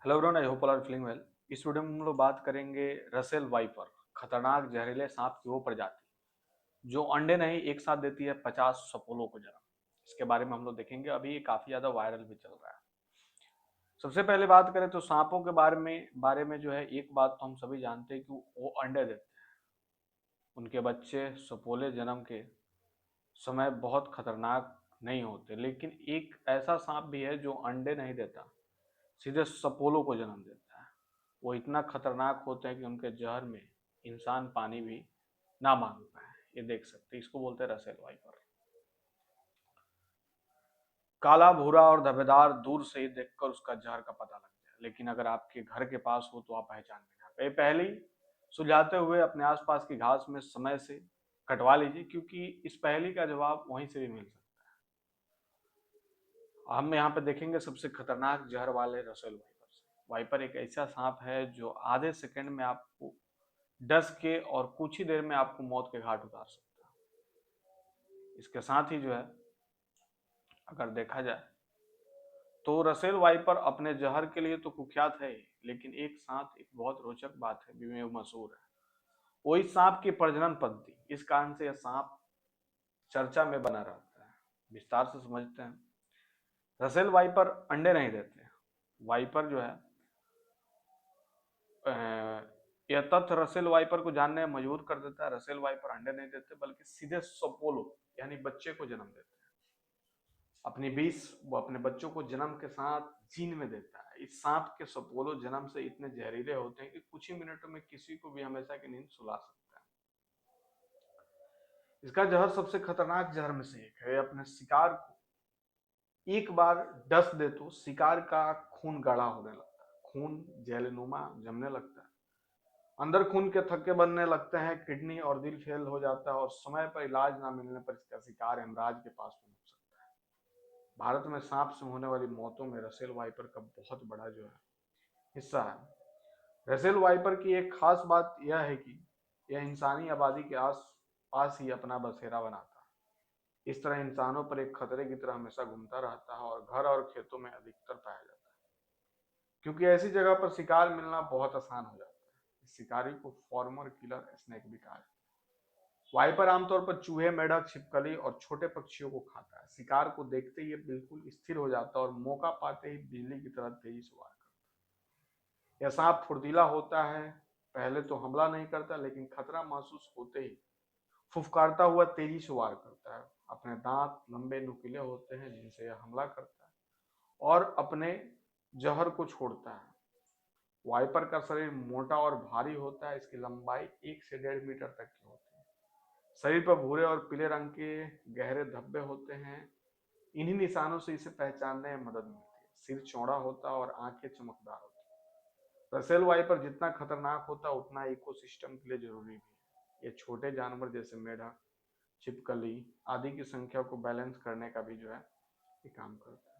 Hello everyone, I hope all are feeling well. इस video में हम लोग बात करेंगे रसेल वाइपर, खतरनाक जहरीले सांप की वो प्रजाति जो अंडे नहीं एक साथ देती है 50 सपोलों को जन्म। इसके बारे में हम लोग देखेंगे। अभी ये काफी ज्यादा वायरल भी चल रहा है। सबसे पहले बात करें तो सांपों के बारे में जो है, एक बात तो हम सभी जानते हैं कि वो अंडे देते हैं। उनके बच्चे सपोले जन्म के समय बहुत खतरनाक नहीं होते, लेकिन एक ऐसा सांप भी है जो अंडे नहीं देता, सीधे सपोलों को जन्म देता है। वो इतना खतरनाक होते हैं कि उनके जहर में इंसान पानी भी ना मांग पाए। ये देख सकते हैं, इसको बोलते हैं रसेल वाइपर। काला भूरा और धब्बेदार, दूर से ही देखकर उसका जहर का पता लग जाए, लेकिन अगर आपके घर के पास हो तो आप पहचान भी ना पाए। पहले ही सुलझाते हुए अपने आसपास की घास में समय से कटवा लीजिए, क्योंकि इस पहेली का जवाब वहीं से भी मिल सकता है। हम यहाँ पे देखेंगे सबसे खतरनाक जहर वाले रसेल वाइपर से। वाइपर एक ऐसा सांप है जो आधे सेकंड में आपको डस के और कुछ ही देर में आपको मौत के घाट उतार सकता है। इसके साथ ही जो है, अगर देखा जाए तो रसेल वाइपर अपने जहर के लिए तो कुख्यात है ही, लेकिन एक साथ एक बहुत रोचक बात है भी मशहूर है। वो इस सांप की प्रजनन पद्धति, इस कारण से यह सांप चर्चा में बना रहता है। विस्तार से समझते हैं। रसेल वाइपर अंडे नहीं देते। वाइपर जो है, यह तथ्य रसेल वाइपर को जानने में मजबूर कर देता है। रसेल वाइपर अंडे नहीं देते, बल्कि सीधे सपोलो यानी बच्चे को जन्म देते हैं। अपनी बीस वो अपने बच्चों को जन्म के साथ जीन में देता है। इस सांप के सपोलो जन्म से इतने जहरीले होते हैं कि कुछ ही मिनटों में किसी को भी हमेशा की नींद सुला सकता है। इसका जहर सबसे खतरनाक जहर में से एक है। अपने शिकार को एक बार डस दे तो शिकार का खून गाढ़ा होने लगता है, खून जेलनुमा जमने लगता है, अंदर खून के थक्के बनने लगते हैं, किडनी और दिल फेल हो जाता है, और समय पर इलाज ना मिलने पर इसका शिकार हेमराज के पास पहुंच सकता है। भारत में सांप से होने वाली मौतों में रसेल वाइपर का बहुत बड़ा जो है हिस्सा है। रसेल वाइपर की एक खास बात यह है कि यह इंसानी आबादी के आस पास ही अपना बसेरा बनाता है। इस तरह इंसानों पर एक खतरे की तरह हमेशा घूमता रहता है और घर और खेतों में अधिकतर पाया जाता है, क्योंकि ऐसी जगह पर शिकार मिलना बहुत आसान हो जाता है। इस शिकारी को फॉर्मर किलर स्नेक भी कहा जाता है। वाइपर आमतौर पर चूहे, मेढक, छिपकली और छोटे पक्षियों को खाता है। शिकार को देखते ही ये बिल्कुल स्थिर हो जाता है और मौका पाते ही बिजली की तरह तेजी से वार करता है। यह सांप फुर्तीला होता है। पहले तो हमला नहीं करता, लेकिन खतरा महसूस होते ही फुफकारता हुआ तेजी से वार करता है। अपने दांत लंबे नुकीले होते हैं जिनसे यह हमला करता है और अपने जहर को छोड़ता है। वाइपर का शरीर मोटा और भारी होता है। इसकी लंबाई 1 से 1.5 मीटर तक की होती है। शरीर पर भूरे और पीले रंग के गहरे धब्बे होते हैं। इन्हीं निशानों से इसे पहचानने में मदद मिलती है। सिर चौड़ा होता है और आंखें चमकदार होती है। रसेल वाइपर जितना खतरनाक होता है उतना इकोसिस्टम के लिए जरूरी भी है। ये छोटे जानवर जैसे मेढक, छिपकली आदि की संख्या को बैलेंस करने का भी जो है ये काम करता है।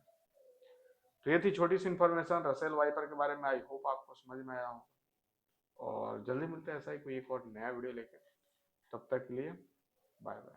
तो ये थी छोटी सी इन्फॉर्मेशन रसेल वाइपर के बारे में। आई होप आपको समझ में आया हो, और जल्दी मिलते हैं ऐसा ही कोई एक और नया वीडियो लेकर। तब तक के लिए बाय बाय।